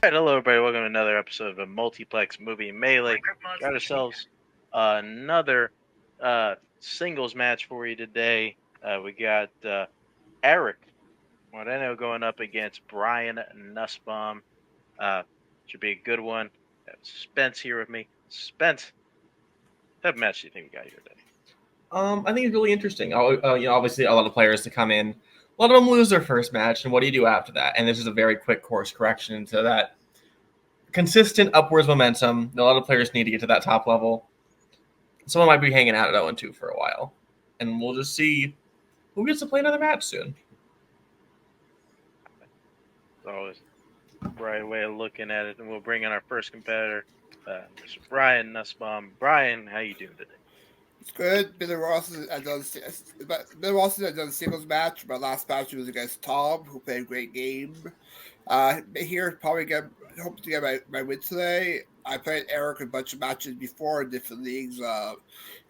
Alright, hello everybody. Welcome to another episode of a Multiplex movie melee. Got ourselves another singles match for you today. We got Erick Moreno going up against Brian Nussbaum. Should be a good one. I have Spence here with me. Spence, what type of match do you think we got here today? I think it's really interesting. Obviously, a lot of players to come in. A lot of them lose their first match, and what do you do after that? And this is a very quick course correction into that consistent upwards momentum. A lot of players need to get to that top level. Someone might be hanging out at 0-2 for a while, and we'll just see who gets to play another match soon. It's always the right way of looking at it, and we'll bring in our first competitor, Mr. Brian Nussbaum. Brian, how you doing today? It's good. Been I've done singles match. My last match was against Tom, who played a great game. Here, hope to get my win today. I played Erick a bunch of matches before in different leagues,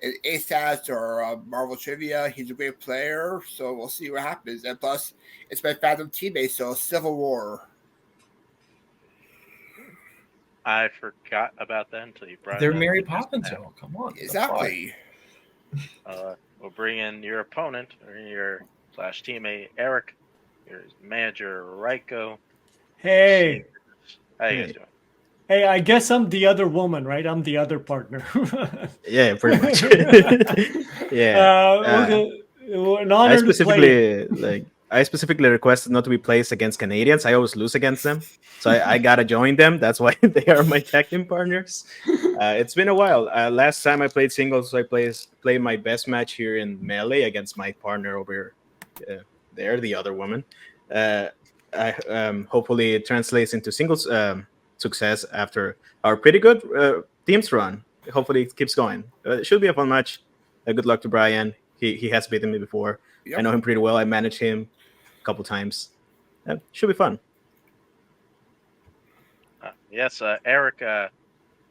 in ASAS or Marvel Trivia. He's a great player, so we'll see what happens. And plus, it's my Fandom teammate, so Civil War. I forgot about that until you brought They're it up. Mary Poppins, come on. Exactly. We'll bring in your opponent or your teammate Erick, your manager Ryko. Hey. How you guys doing? Hey, I guess I'm the other woman, right? I'm the other partner. Yeah, pretty much. Yeah. Okay. An honor to play. I specifically requested not to be placed against Canadians. I always lose against them, so I gotta join them. That's why they are my tag team partners. It's been a while. Last time I played singles, I played my best match here in melee against my partner over there, the other woman. Hopefully it translates into singles success after our pretty good teams run. Hopefully it keeps going. It should be a fun match. Good luck to Brian. He has beaten me before. Yep. I know him pretty well. I managed him a couple times. Should be fun. Yes, Erick,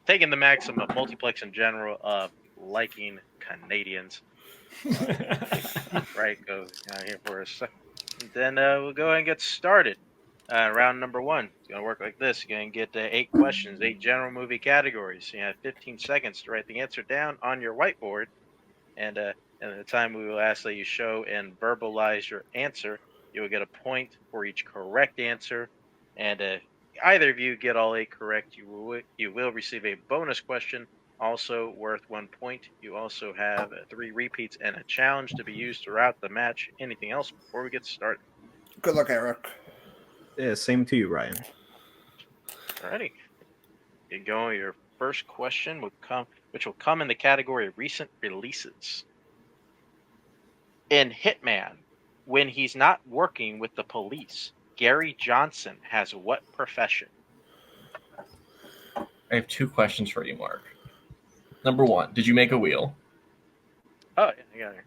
taking the maxim of Multiplex in general of liking Canadians. Right, goes here for a second. Then we'll go ahead and get started. Round number 1. It's going to work like this. You're going to get 8 questions, 8 general movie categories. You have 15 seconds to write the answer down on your whiteboard. And at the time we will ask that you show and verbalize your answer. You will get a point for each correct answer. And if either of you get all 8 correct, you will receive a bonus question, also worth 1 point. You also have 3 repeats and a challenge to be used throughout the match. Anything else before we get started? Good luck, Erick. Yeah, same to you, Ryan. Alrighty. Get going. Your first question which will come in the category of recent releases. In Hitman, when he's not working with the police, Gary Johnson has what profession? I have 2 questions for you, Mark. Number 1, did you make a wheel? Oh, yeah, I got it.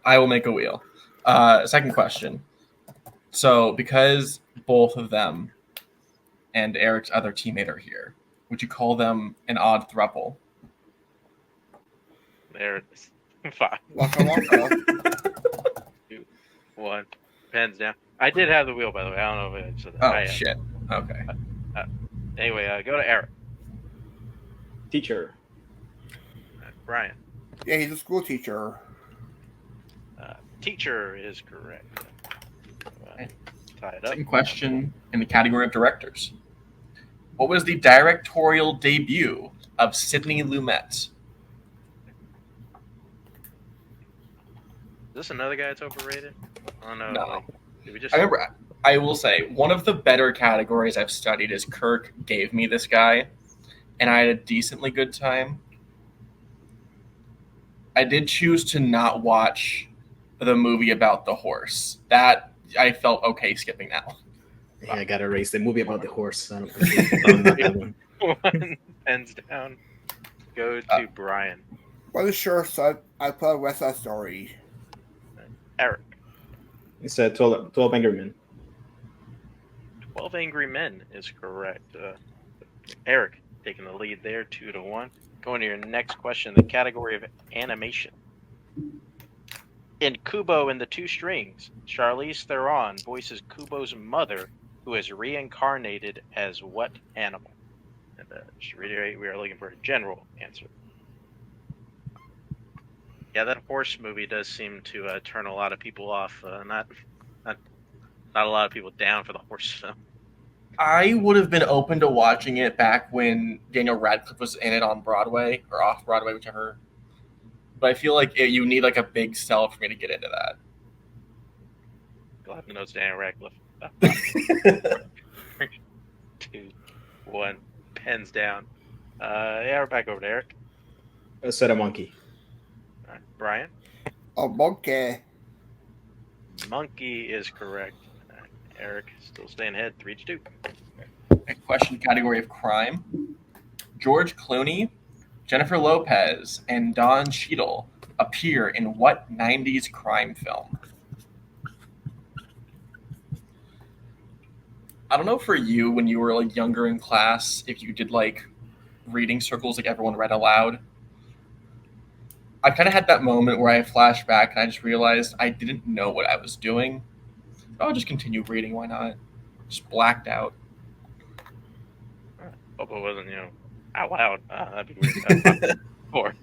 I will make a wheel. Second question. So, because both of them and Erick's other teammate are here, would you call them an odd throuple? There it is. 5. Waka waka. 2, 1. Pens down. I did have the wheel, by the way. I don't know if I said that. Oh, shit. Okay. Anyway, go to Erick. Teacher. Brian. Yeah, he's a school teacher. Teacher is correct. Tie it up. Second question in the category of directors. What was the directorial debut of Sidney Lumet? Is this another guy that's overrated? Oh, no. No. I remember, I will say, one of the better categories I've studied is Kirk gave me this guy, and I had a decently good time. I did choose to not watch the movie about the horse. That I felt okay skipping that one. Yeah, I gotta erase the movie about the horse. I don't think one pens down. Go to Brian. What is sure, so I put West Side Story. Erick. It's 12 Angry Men. 12 Angry Men is correct. Erick taking the lead there, 2-1. Going to your next question, the category of animation. In Kubo and the Two Strings, Charlize Theron voices Kubo's mother who is reincarnated as what animal? And just to reiterate, we are looking for a general answer. Yeah, that horse movie does seem to turn a lot of people off. Not a lot of people down for the horse film. I would have been open to watching it back when Daniel Radcliffe was in it on Broadway or off Broadway, whichever. But I feel like you need like a big sell for me to get into that. You'll have to know it's Daniel Radcliffe. 2, 1, pens down. Yeah, we're back over to Eric. I said a monkey. All right, Brian. A monkey. Monkey is correct. Eric still staying ahead, 3-2. A question category of crime. George Clooney, Jennifer Lopez, and Don Cheadle appear in what 90s crime film? I don't know for you when you were like younger in class if you did like reading circles like everyone read aloud. I kind of had that moment where I flashed back and I just realized I didn't know what I was doing. I'll just continue reading. Why not? Just blacked out. Hope it wasn't, out loud. That'd be weird. 4,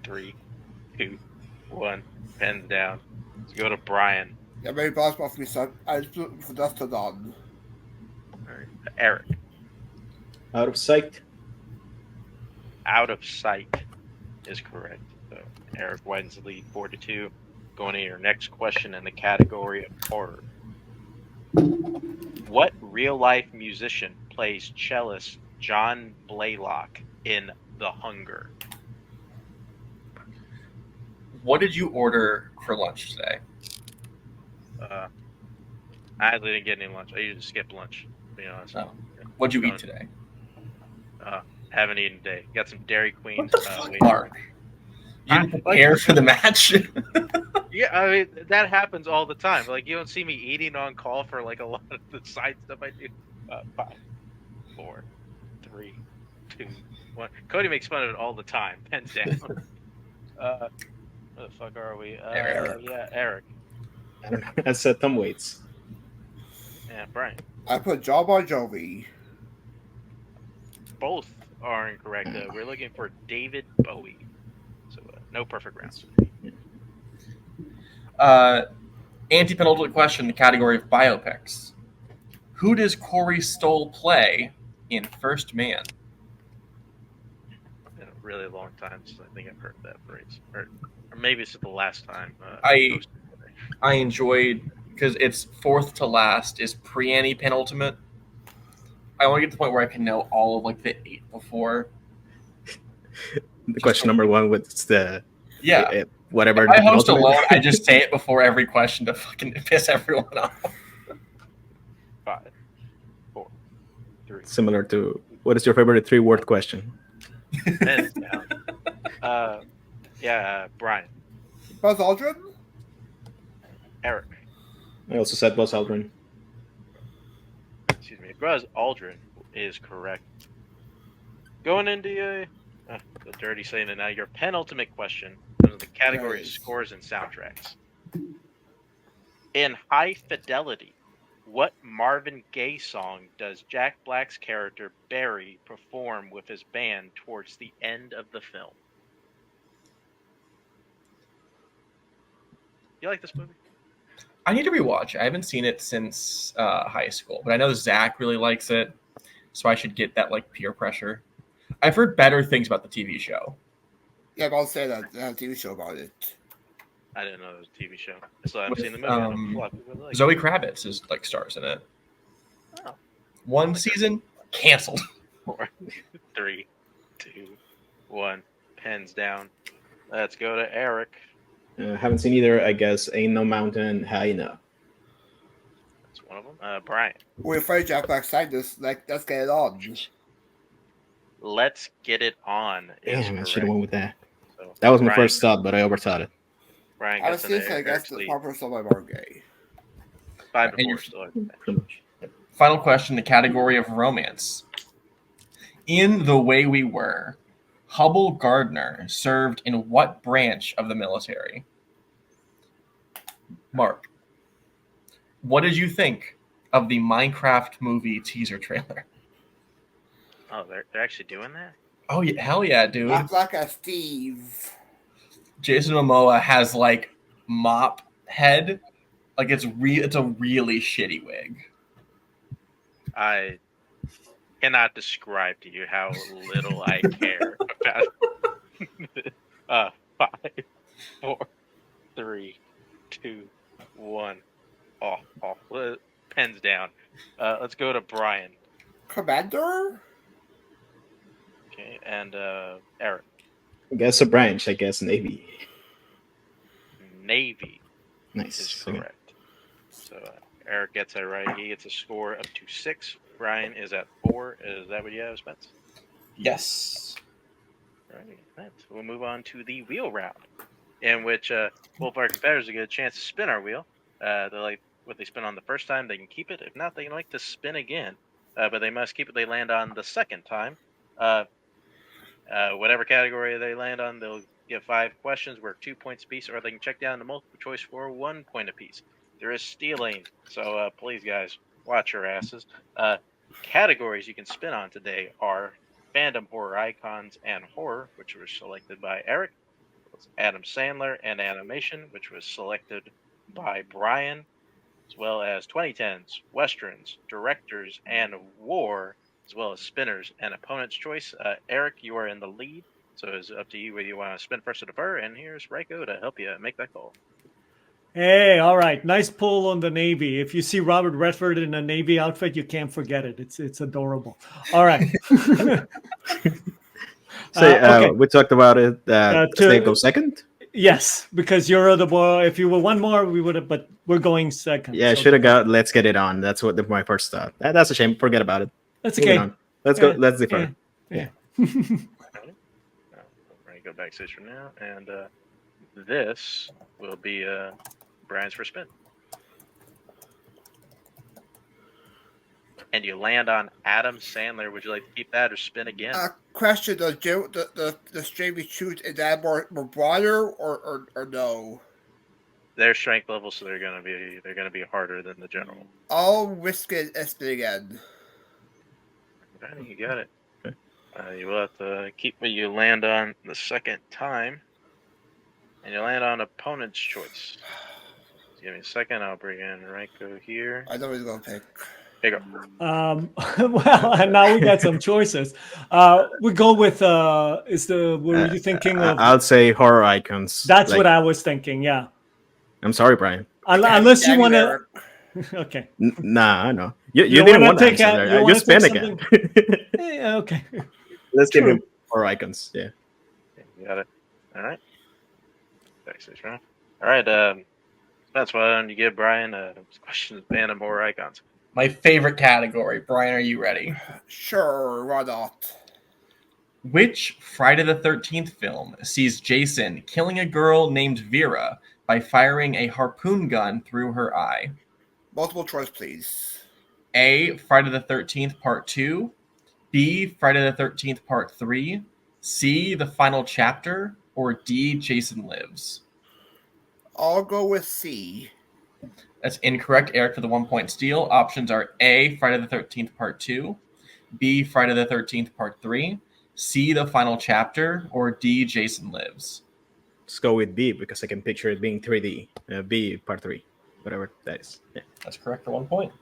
3, 2, 1. Pens down. Let's go to Brian. Yeah, very possible for me, son. I just look for dust to dawn. All right. Eric. Out of sight. Out of sight is correct. So Eric widens the lead 4-2. Going to your next question in the category of horror. What real-life musician plays cellist John Blaylock in The Hunger? What did you order for lunch today? I actually didn't get any lunch. I usually skip lunch, to be honest. Oh. What'd you eat today? Haven't eaten today. Got some Dairy Queen. What the fuck, Mark? You didn't prepare for the match? Yeah, I mean, that happens all the time. Like, you don't see me eating on call for, like, a lot of the side stuff I do. 5, 4, 3, 2, 1. Cody makes fun of it all the time. Pens down. Where the fuck are we? Eric. Yeah, Eric. I don't know. I said Tom Waits. Yeah, Brian. I put John Bon Jovi. Both are incorrect. We're looking for David Bowie. So, no perfect rounds. Anti-penultimate question, the category of biopics. Who does Corey Stoll play in First Man? It's been a really long time since I think I've heard that phrase. Or maybe it's the last time. I enjoyed, because it's fourth to last, is pre-anti-penultimate. I want to get to the point where I can know all of like the 8 before. The question number 1 was the whatever. If I host alone, I just say it before every question to fucking piss everyone off. 5, 4, 3. Similar to what is your favorite 3-word question? Pens down. Brian. Buzz Aldrin? Eric. I also said Buzz Aldrin. Excuse me. Buzz Aldrin is correct. Going into the dirty saying it now. Your penultimate question under the category of scores and soundtracks. In High Fidelity, what Marvin Gaye song does Jack Black's character Barry perform with his band towards the end of the film? You like this movie? I need to rewatch it. I haven't seen it since high school, but I know Zach really likes it, so I should get that like peer pressure. I've heard better things about the TV show. Yeah, I'll say that. They have a TV show about it. I didn't know it was a TV show. So I've seen the movie. I know a lot of people like Zoe Kravitz is like stars in it. Oh. 1 season canceled. 4, 3, 2, 1. Pens down. Let's go to Eric. Haven't seen either. I guess Ain't No Mountain High Enough. That's one of them. Brian. We're afraid Jack Black signed this. Like, let's get it on. Let's Get It On. Damn, I should have went with that. So, That was my Brian- first thought, but I overthought it. Brian I gets was an I guess the lead. proper song by Marvin Gaye. 5 to And 4 you're- still. Pretty much. Final question, the category of romance. In The Way We Were, Hubble Gardner served in what branch of the military? Mark, what did you think of the Minecraft movie teaser trailer? Oh, they're actually doing that? Oh, yeah, hell yeah, dude. Black as Steve. Jason Momoa has like mop head. Like it's a really shitty wig. I cannot describe to you how little I care about 5, 4, 3, 2, 1. Off. Pens down. Let's go to Brian. Commander? Okay, and Eric. I guess a branch. I guess Navy. Navy Nice. is correct. So Eric gets it right. He gets a score up to 6. Brian is at 4. Is that what you have, Spence? Yes. Right. We'll move on to the wheel round, in which both our competitors will get a chance to spin our wheel. They like what they spin on the first time, they can keep it. If not, they like to spin again. But they must keep it they land on the second time. Whatever category they land on, they'll get 5 questions worth 2 points apiece, or they can check down the multiple choice for 1 point apiece. There is stealing, so please, guys, watch your asses. Categories you can spin on today are fandom, horror icons, and horror, which was selected by Eric. Adam Sandler and animation, which was selected by Brian, as well as 2010s, westerns, directors, and war, as well as spinners and opponent's choice. Eric, you are in the lead, so it's up to you whether you want to spin first or defer, and here's Reiko to help you make that call. Hey, all right. Nice pull on the Navy. If you see Robert Redford in a Navy outfit, you can't forget it. It's adorable. All right. So we talked about it. They go second. Yes, because you're the boy. If you were one more, we would have. But we're going second. Yeah, so should have got. Let's get it on. That's what my first thought. That's a shame. Forget about it. That's okay. Let's go. Let's defer. Yeah. We're going to go backstage from now, and this will be Brian's first spin. And you land on Adam Sandler. Would you like to keep that or spin again? Question: Does the string we choose is that more broader or no? Their strength level, so they're gonna be harder than the general. I'll risk it and spin again. Okay, you got it. You will have to keep what you land on the second time, and you land on opponent's choice. Just give me a second. I'll bring in Reiko here. I know what he's gonna pick. There you go. Well, and now we got some choices. We go with were you thinking of? I'll say horror icons. That's what I was thinking. Yeah. I'm sorry, Brian. Unless you want to. Okay. Nah, I know. You didn't want to answer. You spin again. Yeah, okay. Let's give him horror icons. Yeah. You got it. All right. Backstage round. All right. That's why don't you give Brian questions, fandom, horror icons. My favorite category. Brian, are you ready? Sure, why not? Which Friday the 13th film sees Jason killing a girl named Vera by firing a harpoon gun through her eye? Multiple choice, please. A. Friday the 13th Part 2. B. Friday the 13th Part 3. C. The Final Chapter. Or D. Jason Lives. I'll go with C. That's incorrect, Eric, for the 1 point steal. Options are A. Friday the 13th Part 2. B. Friday the 13th Part 3. C. The Final Chapter. Or D. Jason Lives. Let's go with B because I can picture it being 3D. B, Part 3. Whatever that is. Yeah. That's correct for 1 point.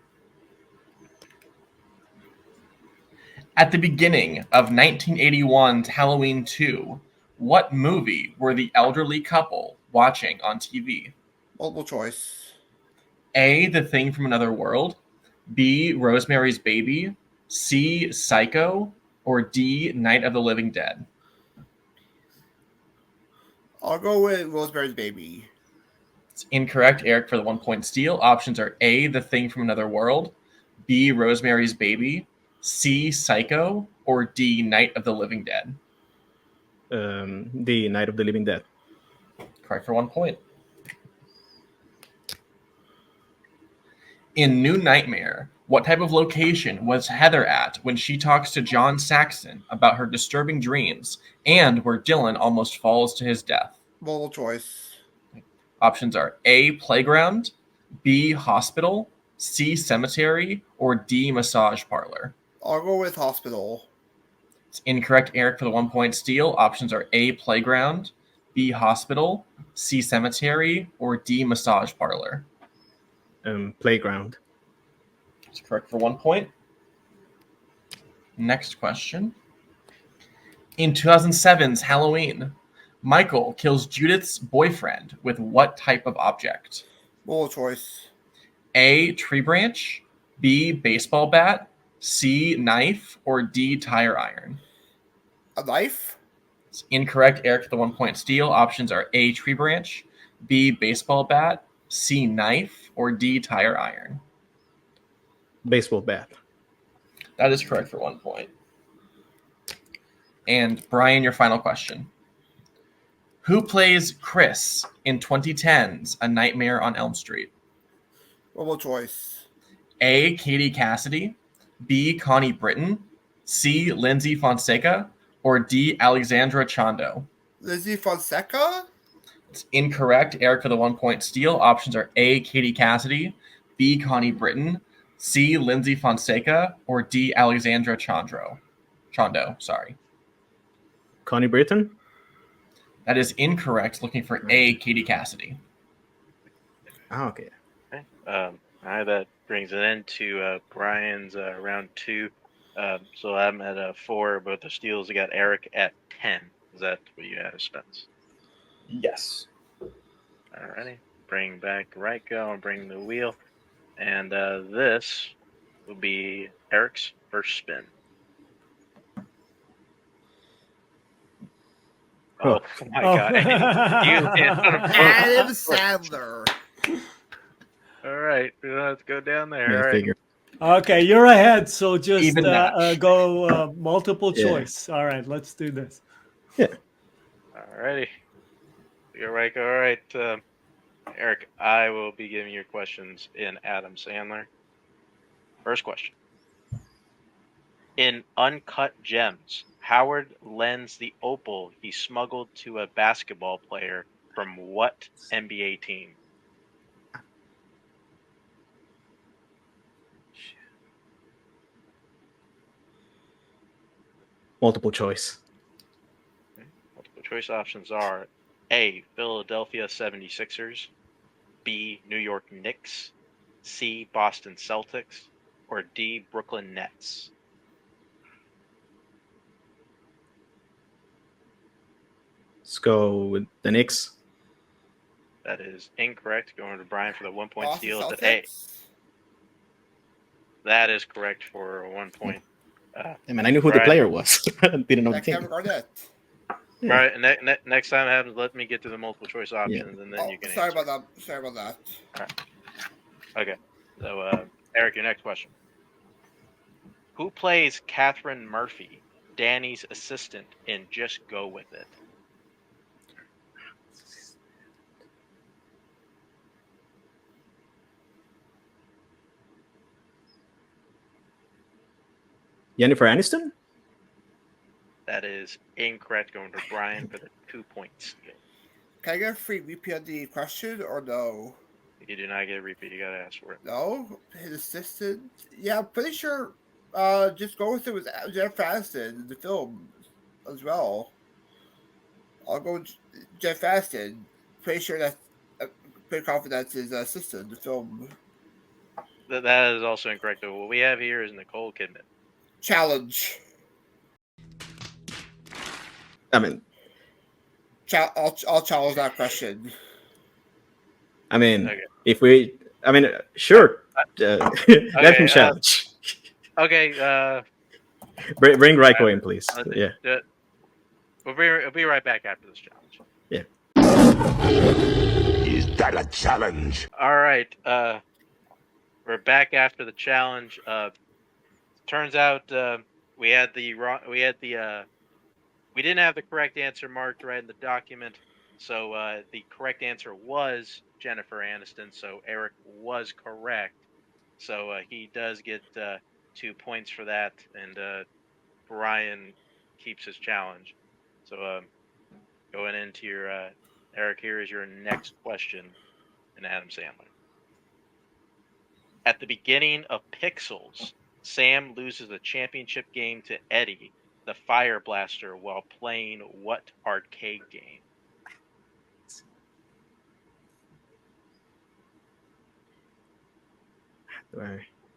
At the beginning of 1981's Halloween 2, what movie were the elderly couple watching on TV? Multiple choice. A. The Thing from Another World. B. Rosemary's Baby. C. Psycho. Or D. Night of the Living Dead. I'll go with Rosemary's Baby. It's incorrect, Eric, for the 1 point steal. Options are A. The Thing from Another World. B. Rosemary's Baby. C. Psycho. Or D. Night of the Living Dead. The Night of the Living Dead. Correct for 1 point. In New Nightmare, what type of location was Heather at when she talks to John Saxon about her disturbing dreams and where Dylan almost falls to his death? Multiple choice. Options are A. Playground. B. Hospital. C. Cemetery, or D. Massage parlor? I'll go with hospital. It's incorrect, Eric, for the 1 point steal. Options are A. Playground, B. Hospital, C. Cemetery, or D. Massage parlor. Playground. It's correct for 1 point. Next question. In 2007's Halloween, Michael kills Judith's boyfriend with what type of object? Multiple choice. A. Tree branch, B. Baseball bat, C. Knife, or D. Tire iron? A knife? It's incorrect, Eric, for the 1 point steal. Options are A. Tree branch, B. Baseball bat, C. Knife, or D. Tire iron? Baseball bat. That is correct for 1 point. And Brian, your final question. Who plays Chris in 2010's A Nightmare on Elm Street? Multiple choice. A. Katie Cassidy, B. Connie Britton, C. Lindsay Fonseca, or D. Alexandra Chondo? Lizzie Fonseca? It's incorrect, Eric, for the 1 point steal. Options are A. Katie Cassidy, B. Connie Britton, C. Lindsay Fonseca, or D. Alexandra Chondo. Sorry. Connie Britton? That is incorrect. Looking for A. Katie Cassidy. Oh, okay. Okay. That brings an end to Brian's round 2. So I'm at 4, but the steals, I got Eric at 10. Is that what you had, Spence? Yes. Alrighty. Bring back Ryko and bring the wheel. And this will be Eric's first spin. Oh my God. Adam Sandler. All right. Let's go down there. Yeah, All right. figure. Okay, you're ahead. So just Even match. go multiple Yeah. choice. All right, let's do this. Alrighty. You're right. All right. Eric, I will be giving you questions in Adam Sandler. First question. In Uncut Gems, Howard lends the opal he smuggled to a basketball player from what NBA team? Multiple choice. Multiple choice options are A. Philadelphia 76ers, B. New York Knicks, C. Boston Celtics, or D. Brooklyn Nets. Let's go with the Knicks. That is incorrect. Going to Brian for the 1 point Boston steal at the A. Celtics? That is correct for 1 point. I mean, I knew who the Right. player was. Didn't know the Like Kevin team. Garnett. Yeah. All right, next time it happens, let me get to the multiple choice options, and then Oh, you can sorry answer. about that. Sorry about that. Okay, so Eric, your next question. Who plays Catherine Murphy, Danny's assistant, in Just Go With It? Jennifer Aniston? That is incorrect. Going to Brian for the 2 points. Can I get a free repeat of the question or no? You do not get a repeat. You gotta ask for it. No? His assistant? Yeah, I'm pretty sure Just Go With It was Jeff Aniston in the film as well. I'll go with Jeff Aniston. Pretty sure that's pretty confident that's his assistant in the film. That is also incorrect. Though. What we have here is Nicole Kidman. Challenge. I mean, I'll challenge that question. Okay. if we, sure. Let him challenge. Okay. Bring Ryko in, please. Yeah. We'll be right back after this challenge. Yeah. Is that a challenge? All right. We're back after the challenge. Turns out we didn't have the correct answer marked right in the document. So the correct answer was Jennifer Aniston. So Eric was correct. So he does get 2 points for that, and Brian keeps his challenge. So going into your Eric, here is your next question in Adam Sandler. At the beginning of Pixels, Sam loses a championship game to Eddie, the Fire Blaster, while playing what arcade game?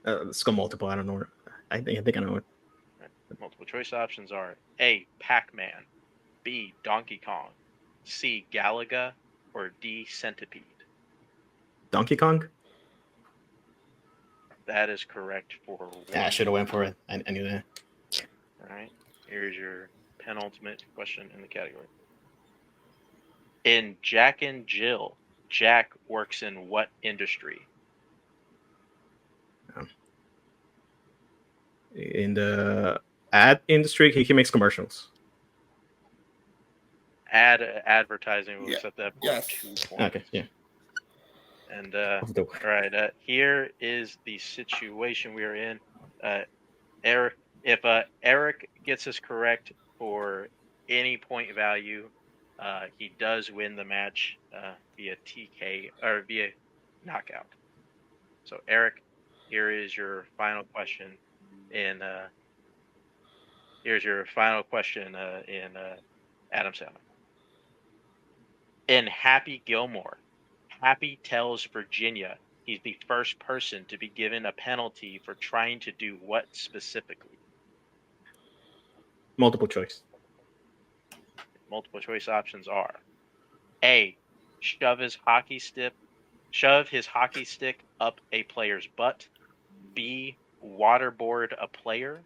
Let's go multiple. I don't know. I think I know it. Multiple choice options are A. Pac-Man, B. Donkey Kong, C. Galaga, or D. Centipede. Donkey Kong. That is correct for one. Yeah, I should have went for it. I knew that. All right. Here's your penultimate question in the category. In Jack and Jill, Jack works in what industry? In the ad industry, he makes commercials. Advertising. We'll Yeah. set that for Yes. 2 points. Okay, yeah. And all right, here is the situation we are in. Eric, if Eric gets this correct for any point value, he does win the match via TK or via knockout. So Eric, here is your final question in Adam Sandler. In Happy Gilmore, Happy tells Virginia he's the first person to be given a penalty for trying to do what specifically? Multiple choice. Multiple choice options are A. Shove his hockey stick up a player's butt. B. Waterboard a player.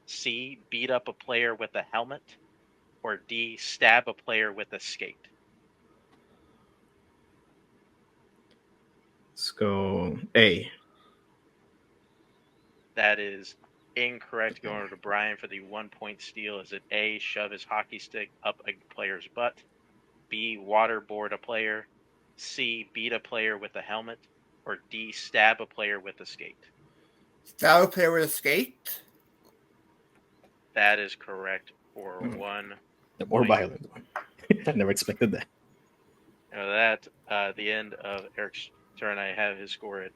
C. Beat up a player with a helmet. Or D. Stab a player with a skate. Let's go A. That is incorrect. Going over to Brian for the 1 point steal. Is it A. Shove his hockey stick up a player's butt? B. Waterboard a player. C. Beat a player with a helmet. Or D. Stab a player with a skate. Stab a player with a skate. That is correct for 1. The more violent one. I never expected that. The end of Eric's turn. I have his score at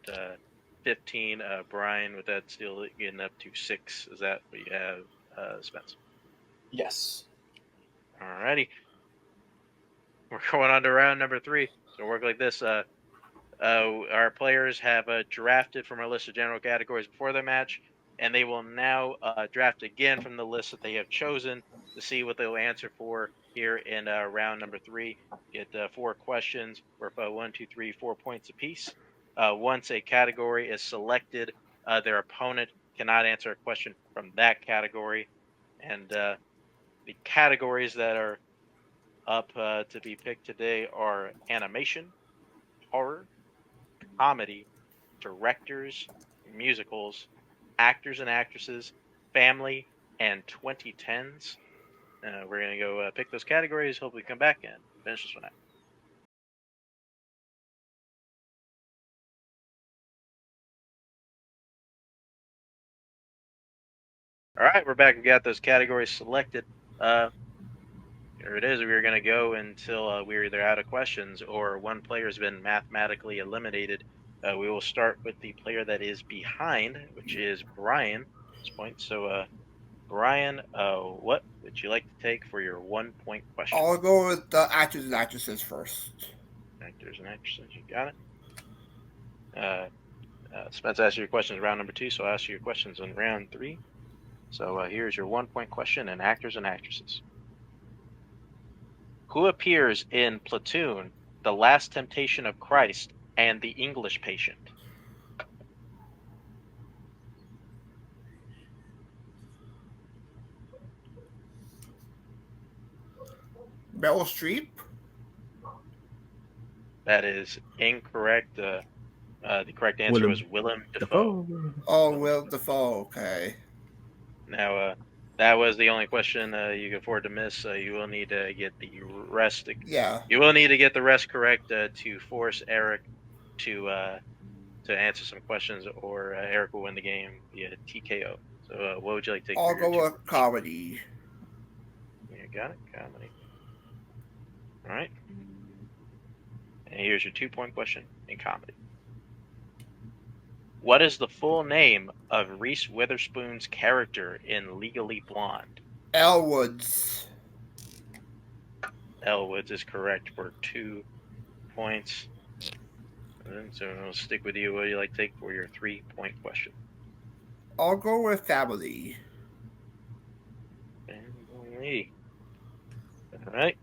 15. Brian, with that still getting up to 6. Is that what you have, Spence? Yes. Alrighty. We're going on to round number 3. So work like this. Our players have drafted from our list of general categories before the match, and they will now draft again from the list that they have chosen to see what they'll answer for here in round number 3. Get 4 questions worth 1, 2, 3, 4 points apiece. Once a category is selected, their opponent cannot answer a question from that category. And the categories that are up to be picked today are animation, horror, comedy, directors, musicals, actors and actresses, family, and 2010s. We're going to go pick those categories, hopefully come back and finish this one out. All right, we're back. We got those categories selected. Here it is. We're going to go until we're either out of questions or one player has been mathematically eliminated. We will start with the player that is behind, which is Brian at this point. So, Brian, what would you like to take for your 1 point question? I'll go with the actors and actresses first. Actors and actresses, you got it. Spence asked you your questions round number 2, so I'll ask you your questions in round 3. So here's your 1 point question in actors and actresses. Who appears in Platoon, The Last Temptation of Christ, and The English Patient? Meryl Streep. That is incorrect. The correct answer was Willem Dafoe. Oh, Will Dafoe. Okay. Now, that was the only question you can afford to miss. You will need to get the rest. Yeah. You will need to get the rest correct to force Eric to answer some questions, or Eric will win the game via TKO. So, what would you like to take? I'll go with comedy. You got it, comedy. All right. And here's your 2 point question in comedy. What is the full name of Reese Witherspoon's character in Legally Blonde? Elwoods. Elwoods is correct for 2 points. So I'll stick with you. What do you like to take for your 3-point question? I'll go with family. Family. All right.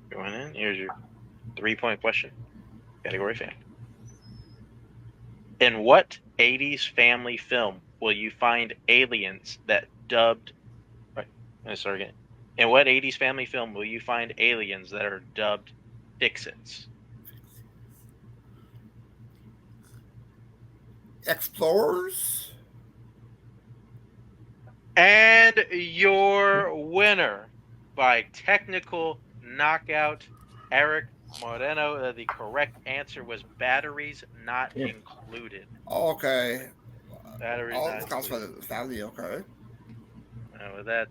Going in. Here's your 3-point question. Category family. In what 80s family film will you find aliens that dubbed... Right. Let's start again. In what 80s family film will you find aliens that are dubbed Fix-Its? Explorers. And your winner by technical knockout, Erick Moreno. The correct answer was batteries not included. Okay. Batteries Oh, not this counts for included. the family. Okay. With that,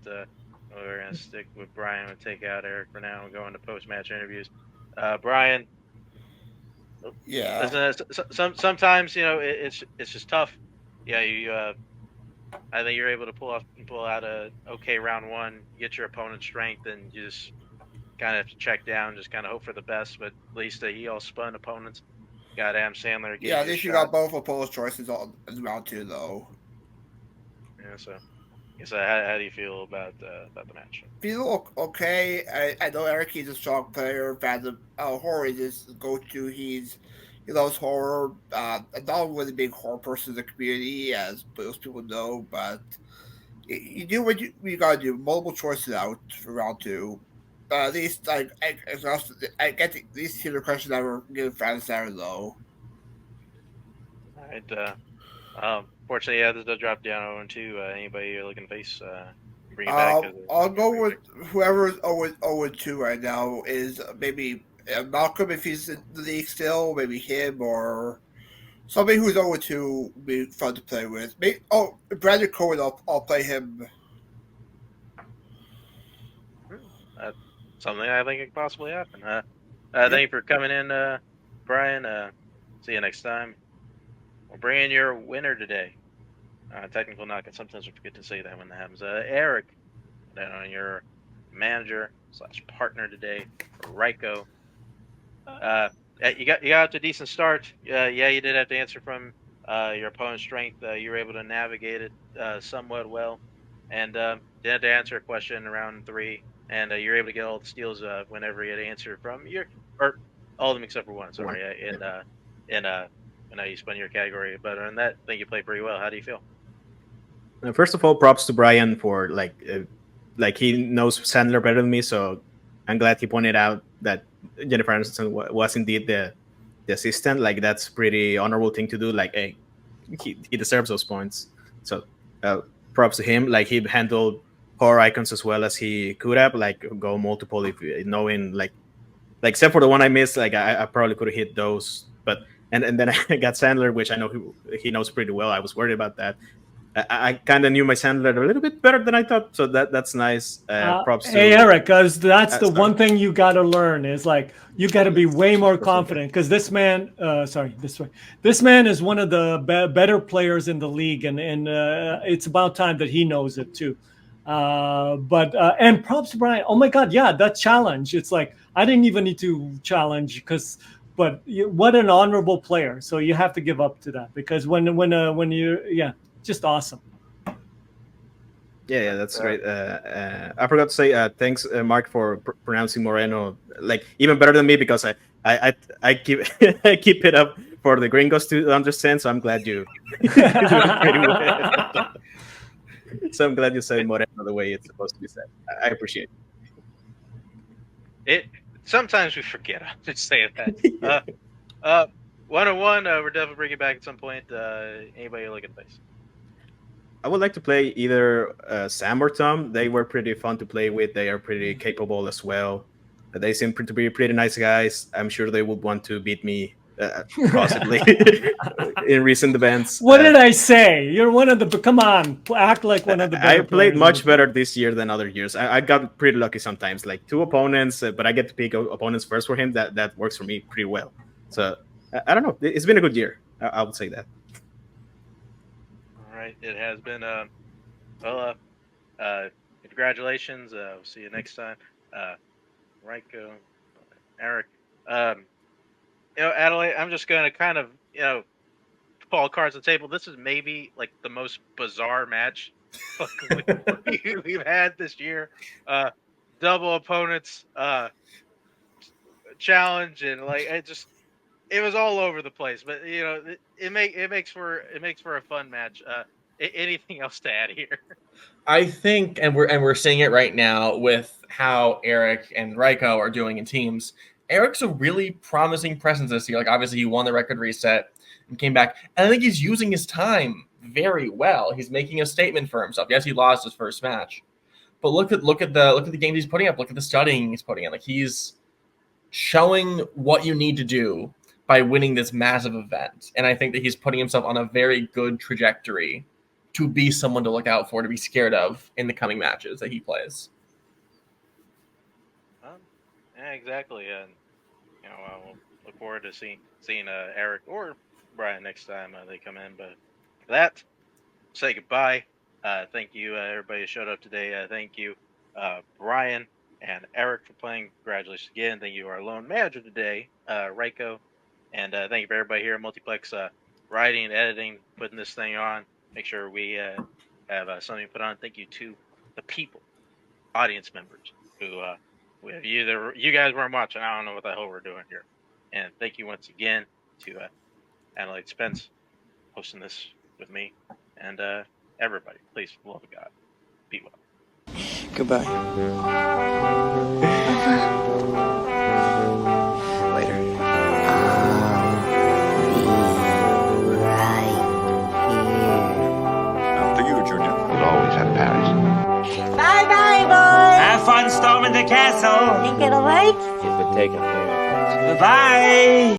we're going to stick with Brian. We'll take out Erick for now and go into post-match interviews. Brian, Yeah. listen, sometimes, it's just tough. Yeah, I think you're able to pull out a okay round one, get your opponent's strength, and you just kind of have to check down, just kind of hope for the best. But at least he all spun opponents. Got Adam Sandler. Yeah, at least you got both opposed choices in round 2, though. Yeah, so how do you feel about the match? Feel okay. I know Eric, he's a strong player. Fandom horror is his go-to. He loves horror. I'm not a really big horror person in the community, as most people know, but you do what you gotta do. Multiple choices out for round 2. At least I get the least two questions I were given Francis there, though. All right. Fortunately, this does drop down 0-2. Anybody you're looking to face, bring it back. I'll go with whoever's 0-2 right now. Is maybe Malcolm, if he's in the league still, maybe him, or somebody who's 0-2 would be fun to play with. Brandon Cohen, I'll play him. Something I think could possibly happen. Thank you for coming in, Brian. See you next time. We'll bring in your winner today. Technical knock, and sometimes we forget to say that when that happens. Erick, your manager / partner today, Ryko. You got to a decent start. You did have to answer from your opponent's strength. You were able to navigate it somewhat well, and didn't have to answer a question in round 3. And you're able to get all the steals whenever you had to answer from or all of them except for one. Sorry, you spun your category, but on that, I think you played pretty well. How do you feel? First of all, props to Brian for he knows Sandler better than me, so I'm glad he pointed out that Jennifer Aniston was indeed the assistant. That's pretty honorable thing to do. Hey, he deserves those points. So props to him. He handled horror icons as well as he could have. Go multiple if knowing except for the one I missed. I probably could have hit those, but and then I got Sandler, which I know he knows pretty well. I was worried about that. I kind of knew my Sandler a little bit better than I thought, so that's nice. Props to Erick, because that's the one thing you got to learn is you got to be way more confident, because this man, this man is one of the better players in the league, and it's about time that he knows it too. And props to Brian. Oh my God, yeah, that challenge. It's I didn't even need to challenge but what an honorable player. So you have to give up to that, because when you just awesome. Yeah, that's great. I forgot to say thanks, Mark, for pronouncing Moreno even better than me, because I keep I keep it up for the gringos to understand. So I'm glad you do it pretty well. So I'm glad you said Moreno the way it's supposed to be said. I appreciate it. Sometimes we forget. I'll just say that. 101. We're definitely bringing it back at some point. Anybody looking to face? I would like to play either Sam or Tom. They were pretty fun to play with. They are pretty capable as well. They seem to be pretty nice guys. I'm sure they would want to beat me, possibly, in recent events. What did I say? You're one of the... Come on, act like one of the better I played players. much better this year than other years. I got pretty lucky sometimes, 2 opponents, but I get to pick opponents first for him. That works for me pretty well. So, I don't know. It's been a good year. I would say that. All right, it has been congratulations. We'll see you next time. Ryko, Eric. Adelaide, I'm just gonna kind of pull cards on the table. This is maybe like the most bizarre match we've had this year. Double opponents challenge, and like it was all over the place. But it makes for a fun match. Anything else to add here? I think, and we're seeing it right now with how Erick and Ryko are doing in teams. Erick's a really promising presence this year. Like, obviously, he won the record reset and came back, and I think he's using his time very well. He's making a statement for himself. Yes, he lost his first match, but look at the games he's putting up. Look at the studying he's putting in. Like, he's showing what you need to do by winning this massive event, and I think that he's putting himself on a very good trajectory to be someone to look out for, to be scared of in the coming matches that he plays. Yeah, exactly. And we'll look forward to seeing Erick or Brian next time they come in. But for that, say goodbye. Thank you, everybody who showed up today. Thank you, Brian and Erick, for playing. Congratulations again. Thank you, our lone manager today, Ryko. And thank you for everybody here at Multiplex, writing, editing, putting this thing on. Make sure we have something to put on. Thank you to the people, audience members, who you guys weren't watching. I don't know what the hell we're doing here. And thank you once again to Adelaide Spence hosting this with me. And everybody, please, for the love of God, be well. Goodbye. Later. You'll always have Paris. Bye-bye, boys. Have fun storming the castle. Think it'll work? If it take a fair. Bye.